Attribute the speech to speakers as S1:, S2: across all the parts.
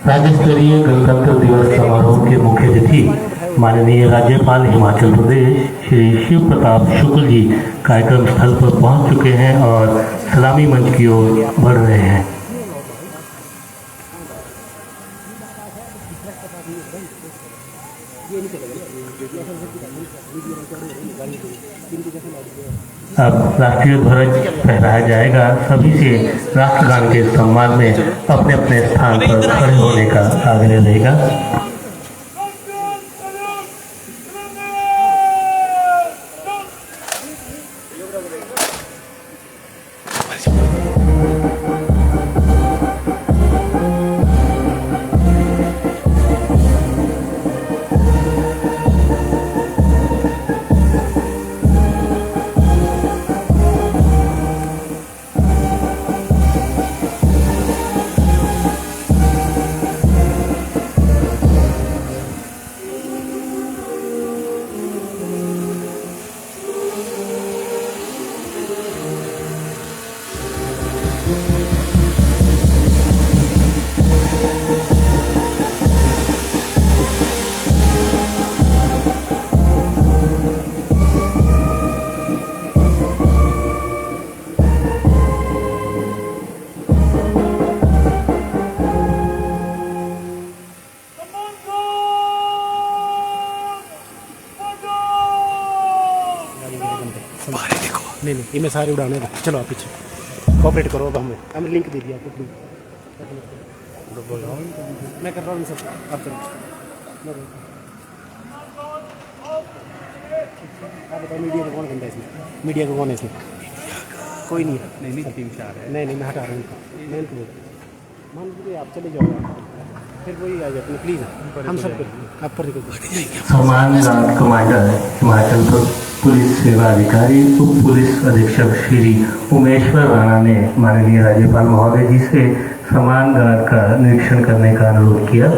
S1: राज्य स्तरीय गणतंत्र दिवस समारोह के मुख्य अतिथि माननीय राज्यपाल हिमाचल प्रदेश श्री शिव प्रताप शुक्ल जी कार्यक्रम स्थल पर पहुंच चुके हैं और सलामी मंच की ओर बढ़ रहे हैं। अब राष्ट्रीय ध्वज फहराया जाएगा। सभी से राष्ट्रगान के सम्मान में अपने अपने स्थान पर खड़े होने का आग्रह रहेगा।
S2: नहीं ये मैं सारे उड़ाने चलो आप पीछे कोऑपरेट करो। अब हमें लिंक दे दिया आपको। मैं कर रहा हूँ सब आप करो। आप बताओ मीडिया का कौन बंदा है इसमें? मीडिया का कौन है इसमें? कोई नहीं है। नहीं 3-4 है। नहीं मैं हटा रहा हूँ। मैं इनको मान लीजिए आप चले जाओ फिर वही आ जाते हैं। प्लीज़ हम सब आप पर
S1: सम्मान कमांडर हिमाचल पुलिस सेवा अधिकारी उप पुलिस अधीक्षक श्री उमेश्वर राणा ने माननीय राज्यपाल महोदय जी से सम्मान गार्ड का निरीक्षण करने का अनुरोध किया।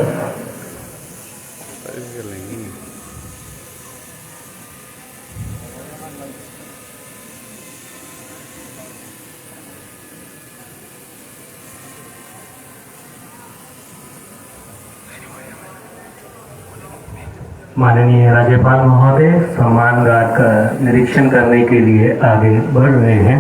S1: माननीय राज्यपाल महोदय सम्मान गार्ड का निरीक्षण करने के लिए आगे बढ़ रहे हैं।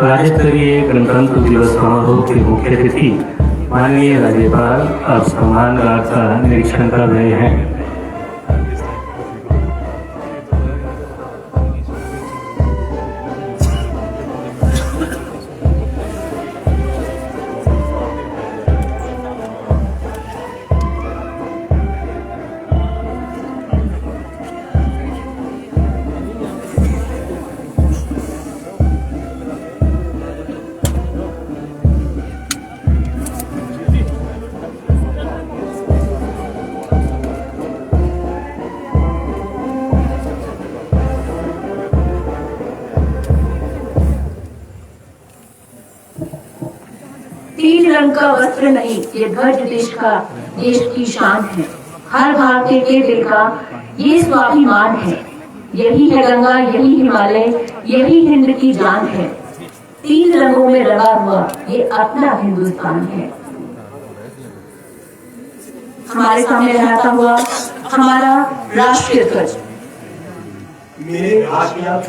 S1: राज्य स्तरीय गणतंत्र दिवस समारोह के मुख्य अतिथि माननीय राज्यपाल अब सम्मान गार्ड का निरीक्षण कर रहे हैं।
S3: तीन रंग का वस्त्र नहीं, ये ध्वज देश की शान है। हर भारतीय के दिल का ये स्वाभिमान है। यही है गंगा, यही हिमालय, यही हिंद की जान है। 3 रंगों में रंगा हुआ ये अपना हिंदुस्तान है। हमारे सामने लहराता हुआ हमारा राष्ट्रीय ध्वज।
S4: मेरे आशिया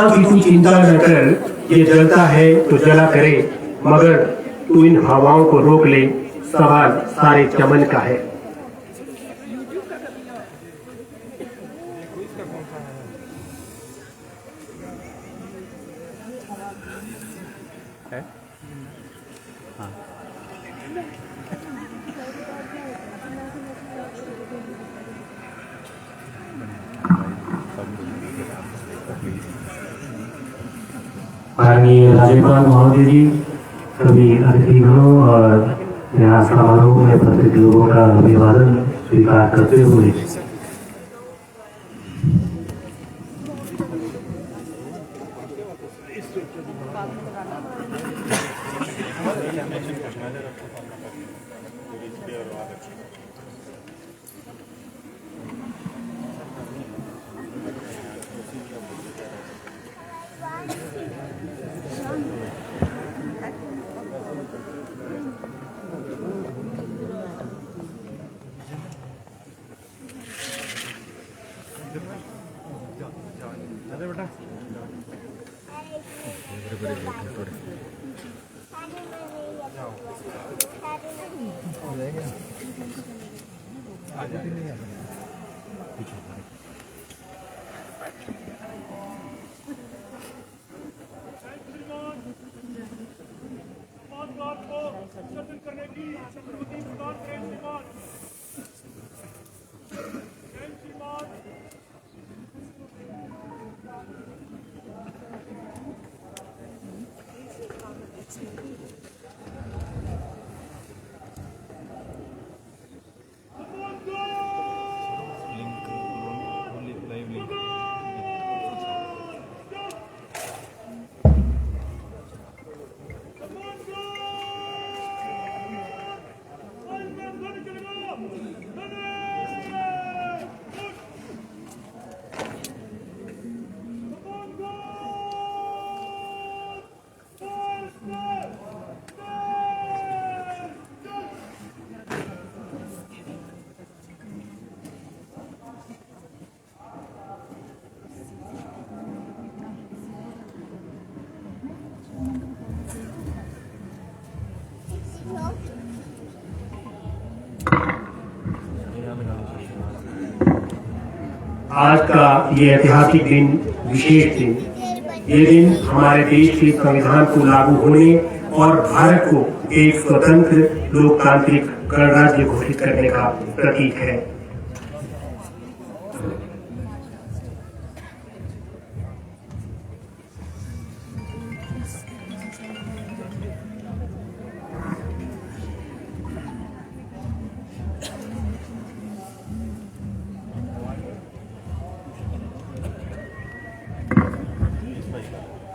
S4: की तू चिंता न कर, ये जलता है तो जला करे, मगर तू इन हवाओं को रोक ले, सवाल सारे चमन का है।
S1: माननीय राज्यपाल महोदय जी, सभी अतिथिगणों और यहाँ समारोह में उपस्थित लोगों का अभिवादन स्वीकार करते हुए
S4: आज का ये ऐतिहासिक दिन विशेष दिन, ये दिन हमारे देश के संविधान को लागू होने और भारत को एक स्वतंत्र लोकतांत्रिक गणराज्य घोषित करने का प्रतीक है।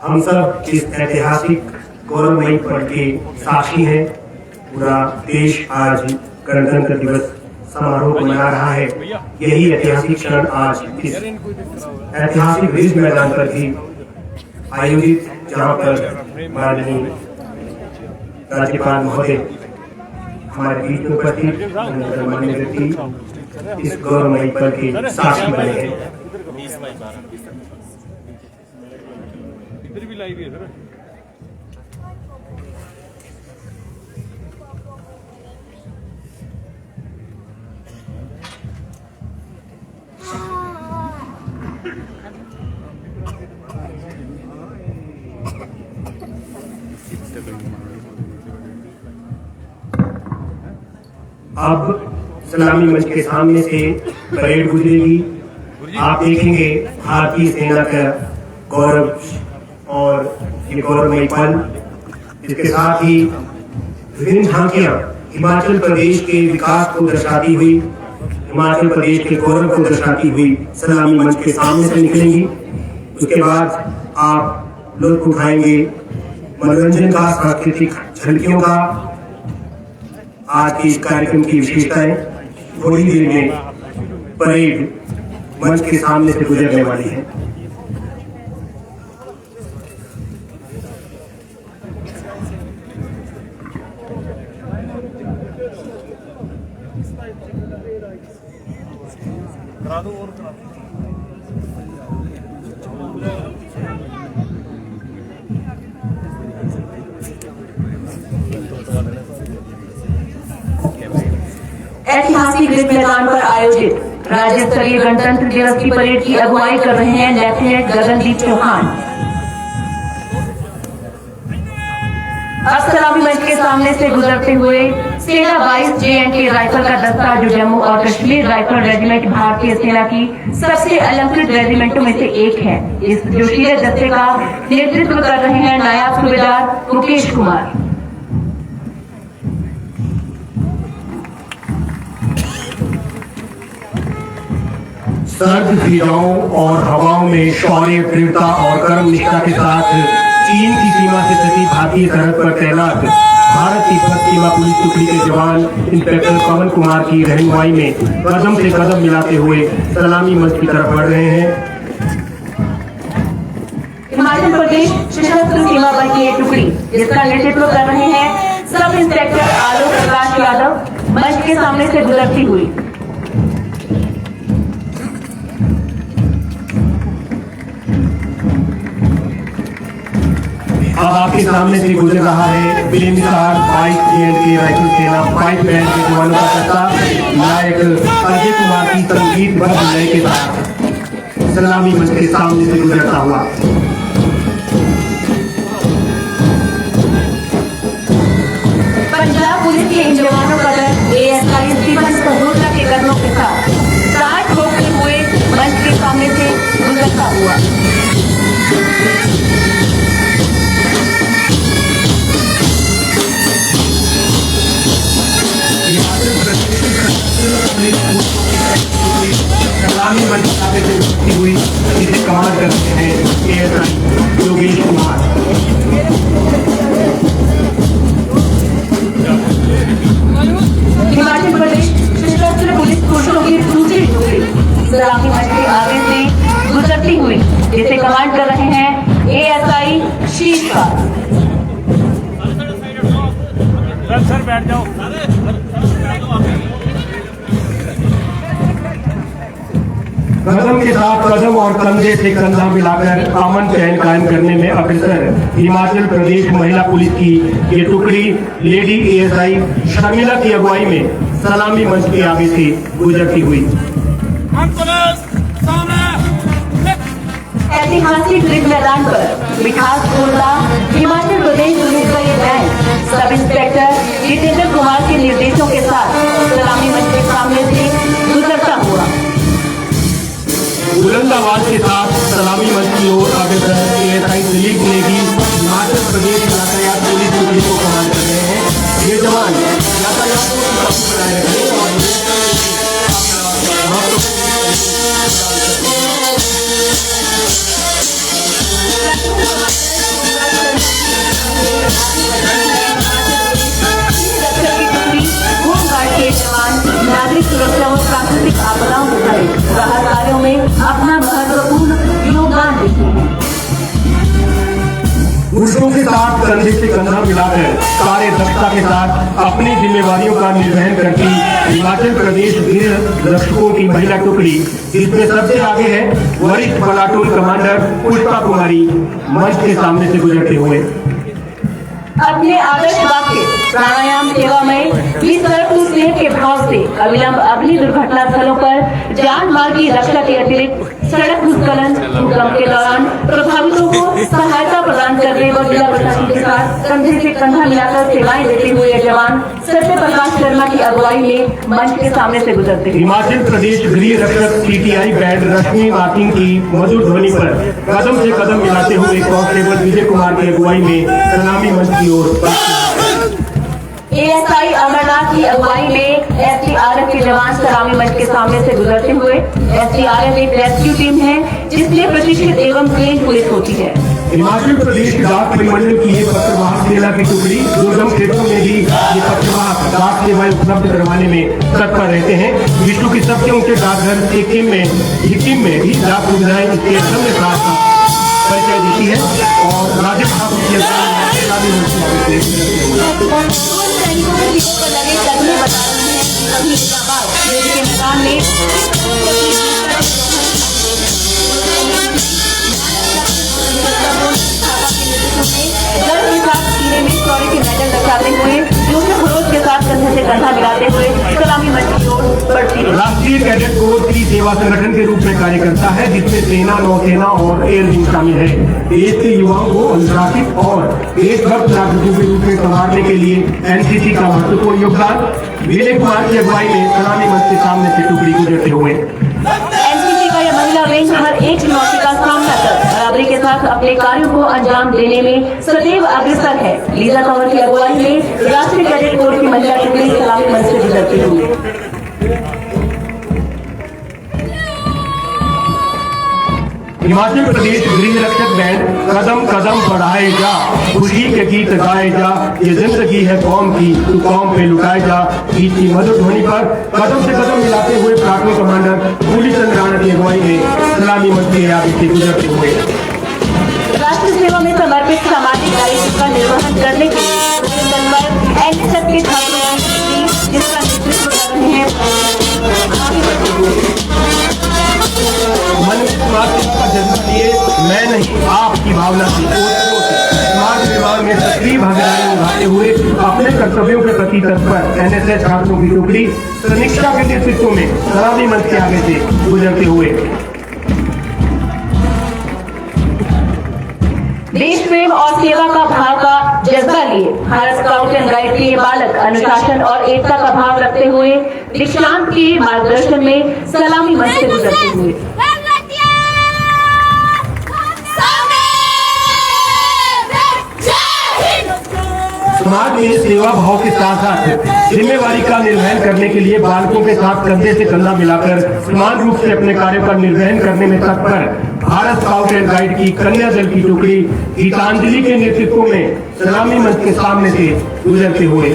S4: हम सब इस ऐतिहासिक गौरवमयी पल के साक्षी हैं। पूरा देश आज गणतंत्र दिवस समारोह मना रहा है। यही ऐतिहासिक क्षण आज इस ऐतिहासिक रिज मैदान पर भी आयोजित, जहां पर माननीय राज्यपाल महोदय हमारे बीच में उपस्थित माननीय व्यक्ति इस गौरवमयी पल के साक्षी बने हैं।
S5: इधर भी लाइव है सर।
S4: अब सलामी मंच के सामने से परेड गुजरेगी। आप देखेंगे भारतीय सेना का गौरव और ये गौरवमयी पल। इसके साथ ही विभिन्न झांकियां हिमाचल प्रदेश के विकास को दर्शाती हुई, हिमाचल प्रदेश के गौरव को दर्शाती हुई सलामी मंच के सामने से निकलेंगी। उसके बाद आप लुत्फ उठाएंगे मनोरंजन का, सांस्कृतिक झलकियों का। आज के इस कार्यक्रम की विशेषताएं थोड़ी देर में परेड मंच के सामने से गुजरने वाली है।
S3: ऐतिहासिक रिज मैदान पर आयोजित राज्य स्तरीय गणतंत्र दिवस की परेड की अगुवाई कर रहे हैं लेफ्टिनेंट गगनदीप चौहान। अब सलामी मंच के सामने से गुजरते हुए सेना 22 J&K राइफल का दस्ता, जो जम्मू और कश्मीर राइफल रेजिमेंट भारतीय सेना की सबसे अलंकृत रेजिमेंटों में से एक है। इस जोशीले दस्ते का नेतृत्व कर रहे हैं नायब सूबेदार मुकेश कुमार।
S4: सर्द फिजाओं और हवाओं में शौर्य, दृढ़ता और कर्म निष्ठा के साथ चीन की सीमा से सटी भारतीय सरहद पर तैनात भारत तिब्बत सीमा पुलिस टुकड़ी के जवान इंस्पेक्टर पवन कुमार की रहनुमाई में कदम से कदम मिलाते हुए सलामी मंच की तरफ बढ़ रहे हैं।
S3: हिमाचल प्रदेश सशस्त्र सीमा बल की एक टुकड़ी, जिसका नेतृत्व कर रहे हैं सब इंस्पेक्टर आलोक प्रकाश यादव, मंच के सामने से गुजरती हुई।
S4: अब आपके सामने से गुजर रहा है बेमिसाल 22 J&K राइफल सेना 5 बैंड के जवानों का दस्ता, नायक अजय कुमार की संगीतबद्ध लय के साथ सलामी मंच के सामने से गुजरता हुआ।
S3: पंजाब पुलिस के इन जवानों का दल ASI स्टीफन सहोटा के कदमों के साथ साथ होते हुए मंच के सामने से गुजरता हुआ।
S4: सलामी मंच से गुजरती हुई जिसे कमांड करते हैं ASI योगेश कुमार।
S3: हिमाचल प्रदेश सशस्त्र पुलिस पुरुषों की दूसरी टुकड़ी सलामी मंच के आगे से गुजरती हुई जिसे कमांड कर रहे हैं ASI शीशपाल।
S5: सर बैठ जाओ।
S4: कदम के साथ कदम और कंधे से कंधा मिलाकर अमन चैन कायम करने में अग्रसर हिमाचल प्रदेश महिला पुलिस की ये टुकड़ी लेडी ASI शर्मिला की अगुवाई में सलामी मंच के आगे से गुजरती हुई।
S3: ऐतिहासिक रिज मैदान पर मिठास बोलता हिमाचल प्रदेश पुलिस का ये band sub inspector Jitendra Kumar के निर्देशों के साथ सलामी मंच के सामने से गुजरता हुआ।
S4: बुलंद आवाज के साथ सलामी मंच की ओर अग्रसर ASI दिलीप नेगी हिमाचल प्रदेश यातायात पुलिस टुकड़ी को कमांड कर रहे हैं। ये जवान यातायात को सुरक्षित बनाए रखने
S3: होमगार्ड के जवान नागरिक सुरक्षा और प्राकृतिक आपदाओं तथा राहत कार्यों में अपना महत्वपूर्ण योगदान देते हैं।
S4: पुरुषों के साथ कंधे से कंधा मिलाकर कार्य दक्षता के साथ अपनी जिम्मेवारियों का निर्वहन करती हिमाचल प्रदेश वीर रक्षकों की महिला टुकड़ी, जिसमें सबसे आगे है वरिष्ठ प्लाटून कमांडर पुष्पा कुमारी, मंच के सामने से गुजरते हुए
S3: अपने आदर्श वाक्य प्राणायाम सेवा में स्नेह के भाव से अविलंब अग्नि दुर्घटना स्थलों पर जान माल की रक्षा के अतिरिक्त सड़क भूस्खलन भूकंप के दौरान प्रभावितों को सहायता प्रदान करने व जिला प्रशासन के साथ कंधे से कंधा मिलाकर सेवाएं देते हुए ये जवान सत्य प्रकाश शर्मा की अगुवाई में मंच के सामने से गुजरते हैं।
S4: हिमाचल प्रदेश गृह रक्षक CTI बैंड रश्मि मार्टिन की मधुर ध्वनि पर कदम से कदम मिलाते हुए कांस्टेबल विजय कुमार की अगुवाई में सलामी मंच की ओर
S3: ASI अमरनाथ की अगुवाई में SDRF के जवान सलामी मंच के सामने से गुजरते हुए। SDRF एक रेस्क्यू टीम है जिसमें प्रशिक्षित एवं ट्रेन पुलिस होती है।
S4: हिमाचल प्रदेश डाक परिमंडल की ये पत्रवाहक सेना की टुकड़ी दुर्गम क्षेत्रों में भी ये पत्रवाहक डाक सेवाएं उपलब्ध करवाने में तत्पर रहते हैं। विश्व के सबसे ऊंचे डाकघर सिक्किम में भी डाक सुविधाएं इसके अक्षम्य साथ का परिचय देती है और राजस्थान की
S3: मैदान में के मेडल दर्शाते हुए यूसुफ फरोज के साथ कंधे से कंधा मिलाते हुए सलामी मंच की ओर बढ़ती है।
S4: राष्ट्रीय कैडेट कोर की सेवा संगठन के रूप में कार्य करता है, जिसमें सेना, नौसेना और एयर विंग शामिल है। देश के युवाओं को अनुशासित और देशभक्त नागरिकों के रूप में संवारने के लिए एनसीसी का महत्वपूर्ण योगदान। विजय कुमार की अगुवाई में सलामी मंच के सामने से टुकड़ी गुजरते हुए
S3: एनसीसी का यह महिला विंग हर एक चुनौती का सामना कर बराबरी के साथ अपने कार्यों को अंजाम देने में सदैव अग्रसर है। लीजा कंवर की अगुवाई में राष्ट्रीय कैडेट कोर की महिला टुकड़ी सलामी मंच से गुजरती हुई।
S4: हिमाचल प्रदेश गृह रक्षक बैंड कदम कदम बढ़ाए जा, खुशी के गीत गाए जा, ये जिंदगी है कौम की, तू कौम पे लुटाए जा। गीत की मधुर ध्वनि पर कदम से कदम मिलाते हुए प्लाटून कमांडर फूली चंद राणा की अगुवाई में सलामी मंच के आगे से गुजरते हुए
S3: राष्ट्र सेवा में समर्पित सामाजिक दायित्व का निर्वहन करने के लिए एनएसएस के छात्रों जिसका नेतृत्व कर रहे हैं
S4: मन का जज्बा लिए मैं नहीं आपकी भावना से समाज निर्माण में सक्रिय भागीदारी निभाते हुए अपने कर्तव्यों के प्रति तत्पर एनएसएस छात्रों की टुकड़ी समीक्षा के नेतृत्व में सलामी मंच के आगे से गुजरते हुए
S3: देश प्रेम और सेवा का भाव का जज्बा लिए भारत स्काउट एंड गाइड के बालक अनुशासन और एकता का भाव रखते हुए दीक्षांत के मार्गदर्शन में सलामी मंच से गुजरते हुए
S4: समाज में सेवा भाव के साथ साथ जिम्मेवारी का निर्वहन करने के लिए बालकों के साथ कंधे से कंधा मिलाकर समान रूप से अपने कार्य का निर्वहन करने में तत्पर भारत स्काउट एंड गाइड की कन्या दल की टुकड़ी गीतांजलि के नेतृत्व में सलामी मंच के सामने से गुजरते हुए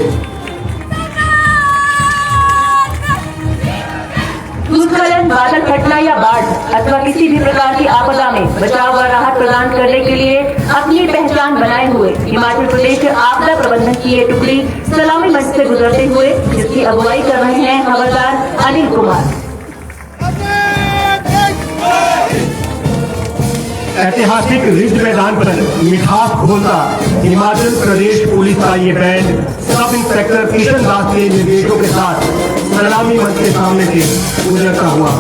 S3: भूस्खलन, बादल फटना या बाढ़ अथवा किसी भी प्रकार की आपदा में बचाव व राहत प्रदान करने के लिए अपनी पहचान बनाए हुए हिमाचल प्रदेश आपदा प्रबंधन की ये टुकड़ी सलामी मंच से गुजरते हुए जिसकी अगुवाई कर रहे हैं हवलदार अनिल कुमार।
S4: ऐतिहासिक रिज मैदान पर मिठास घोलता हिमाचल प्रदेश पुलिस का ये बैंड सब इंस्पेक्टर किशन दास के निर्देशों के साथ सलामी मंच के सामने से गुजरता हुआ